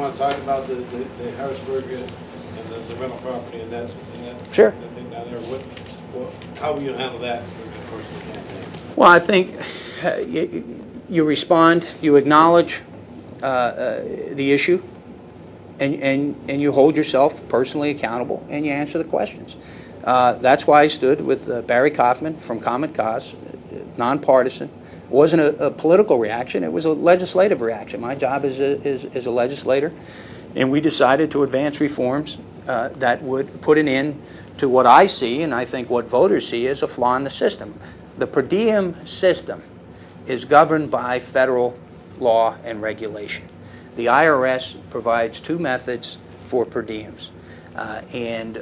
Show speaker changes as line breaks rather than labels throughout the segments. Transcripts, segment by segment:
want to talk about the Harrisburg and the rental property and that
Sure.
that thing down there? How will you handle that during the course of the campaign?
Well, I think you respond, you acknowledge the issue, and you hold yourself personally accountable, and you answer the questions. That's why I stood with Barry Kaufman from Common Cause, nonpartisan. It wasn't a political reaction, it was a legislative reaction. My job is a legislator, and we decided to advance reforms that would put an end to what I see, and I think what voters see, as a flaw in the system. The per diem system is governed by federal law and regulation. The IRS provides two methods for per diems. And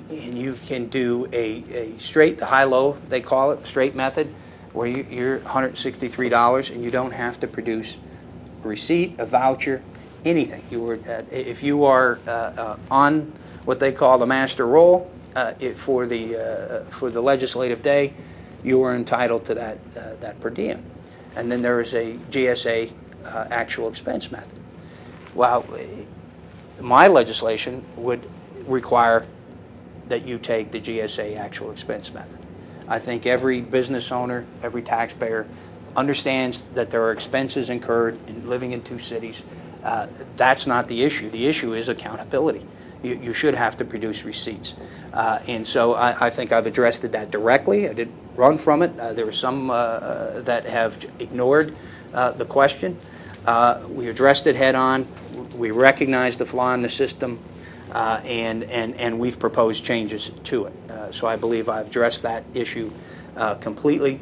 you can do a straight, the high-low, they call it, straight method, where you're $163 and you don't have to produce a receipt, a voucher, anything. If you are on what they call the master roll for the legislative day, you are entitled to that per diem. And then there is a GSA actual expense method. Well, my legislation would require that you take the GSA actual expense method. I think every business owner, every taxpayer understands that there are expenses incurred in living in two cities. That's not the issue. The issue is accountability. You should have to produce receipts. And so I think I've addressed that directly. I didn't run from it. There were some that have ignored the question. We addressed it head on. We recognized the flaw in the system, and we've proposed changes to it. So I believe I've addressed that issue completely.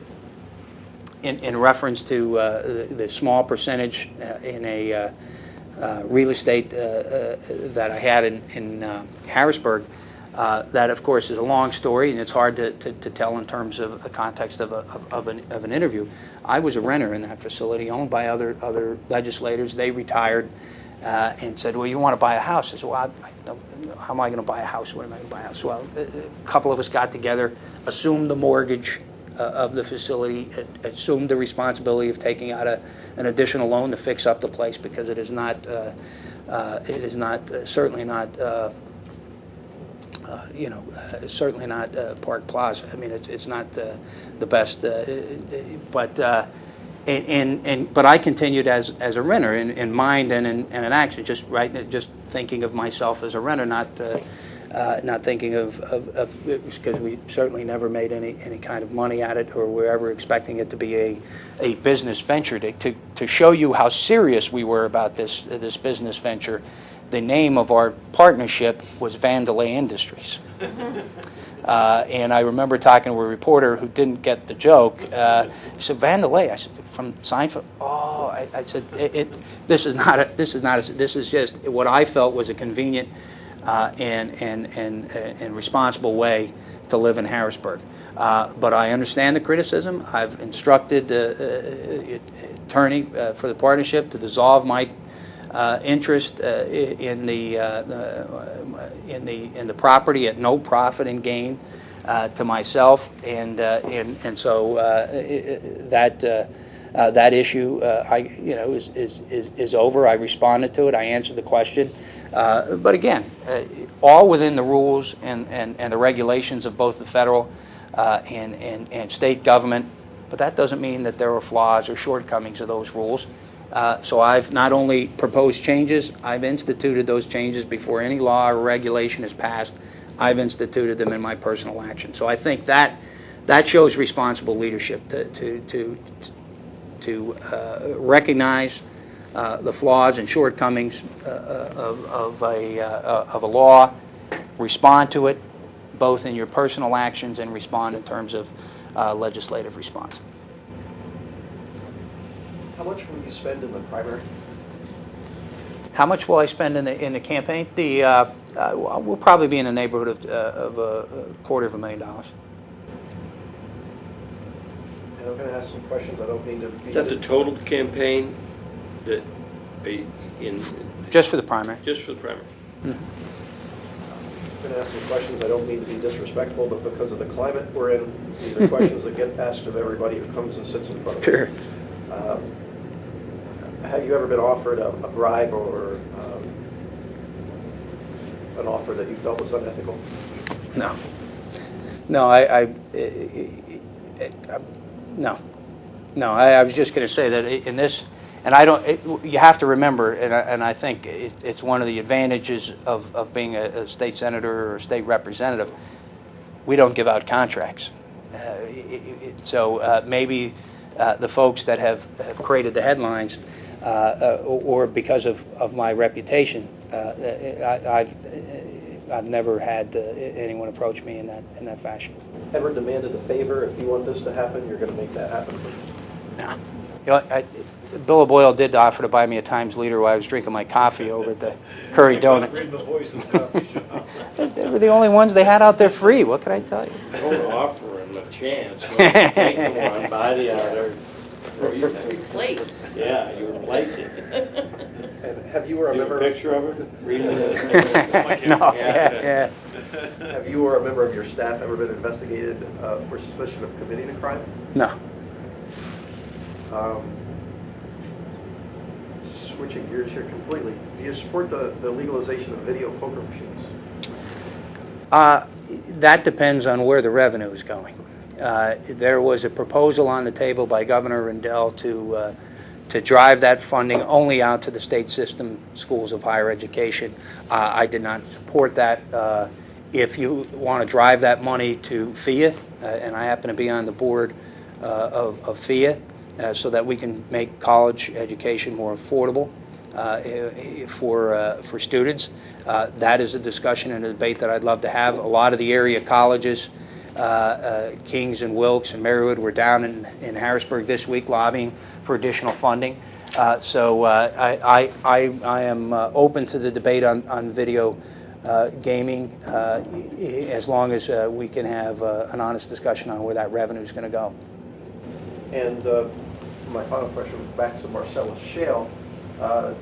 In reference to the small percentage in a real estate that I had in Harrisburg, that of course is a long story, and it's hard to tell in terms of a context of an interview. I was a renter in that facility, owned by other legislators. They retired and said, "Well, you want to buy a house?" I said, "Well, how am I going to buy a house? What am I going to buy a house?" Well, a couple of us got together, assumed the mortgage of the facility, assumed the responsibility of taking out an additional loan to fix up the place, because it is not certainly not certainly not Park Plaza. I mean, it's not the best, but I continued as a renter in mind and in action, just thinking of myself as a renter, not thinking of because we certainly never made any kind of money at it, or were ever expecting it to be a business venture. To show you how serious we were about this business venture, the name of our partnership was Vandelay Industries. And I remember talking to a reporter who didn't get the joke. He said, "Vandelay?" I said, "From Seinfeld." Oh, I said, this is just what I felt was a convenient and responsible way to live in Harrisburg. But I understand the criticism. I've instructed the attorney for the partnership to dissolve my interest in the property at no profit and gain to myself, and so that issue is over. I responded to it. I answered the question, but again, all within the rules and the regulations of both the federal and state government. But that doesn't mean that there are flaws or shortcomings of those rules. So I've not only proposed changes, I've instituted those changes before any law or regulation is passed. I've instituted them in my personal action. So I think that shows responsible leadership to recognize the flaws and shortcomings of a law, respond to it, both in your personal actions and respond in terms of legislative response.
How much will you spend in the primary?
How much will I spend in the campaign? We'll probably be in the neighborhood of $250,000.
And I'm going to ask some questions. I don't mean to be...
Is that the total campaign that
just for the primary?
Just for the primary.
Mm-hmm.
I'm going to ask some questions. I don't mean to be disrespectful, but because of the climate we're in, these are questions that get asked of everybody who comes and sits in front of us.
Sure.
Have you ever been offered a bribe or an offer that you felt was unethical?
No. No, no. I was just going to say that in this, and I don't. You have to remember, and I think it's one of the advantages of being a state senator or a state representative. We don't give out contracts, so maybe the folks that have created the headlines, or because of my reputation, I've never had anyone approach me in that fashion.
Ever demanded a favor? If you want this to happen, you're going to make that happen?
No. You know, Bill Boyle did offer to buy me a Times Leader while I was drinking my coffee over at the Curry Donut.
Read the voice of the coffee shop.
They were the only ones they had out there free. What can I tell you?
Don't offer him a chance. Take the one, buy the other.
Replace.
Yeah, you replace it.
And have you or a
You have a
member?
picture of it? Read it.
No,
Yeah.
yeah.
Have you or a member of your staff ever been investigated for suspicion of committing a crime?
No.
Switching gears here completely, do you support the legalization of video poker machines?
That depends on where the revenue is going. There was a proposal on the table by Governor Rendell to drive that funding only out to the state system schools of higher education. I did not support that. If you want to drive that money to FIA, and I happen to be on the board of FIA, so that we can make college education more affordable for students. That is a discussion and a debate that I'd love to have. A lot of the area colleges, Kings and Wilkes and Marywood, were down in Harrisburg this week lobbying for additional funding. So I am open to the debate on video gaming as long as we can have an honest discussion on where that revenue is going to go.
And my final question, back to Marcellus Shale. A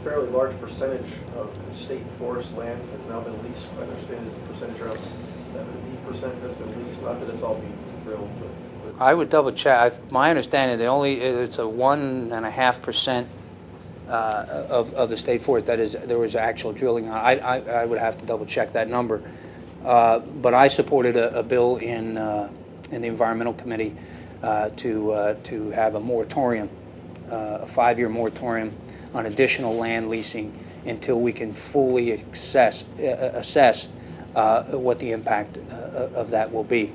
fairly large percentage of the state forest land has now been leased. I understand it's a percentage around 70% has been leased. Not that it's all being drilled, but
I would double check. My understanding, it's a 1.5% of the state forest that is there was actual drilling on. I would have to double check that number. But I supported a bill in the Environmental Committee to have a moratorium, a 5-year moratorium on additional land leasing until we can fully assess what the impact of that will be.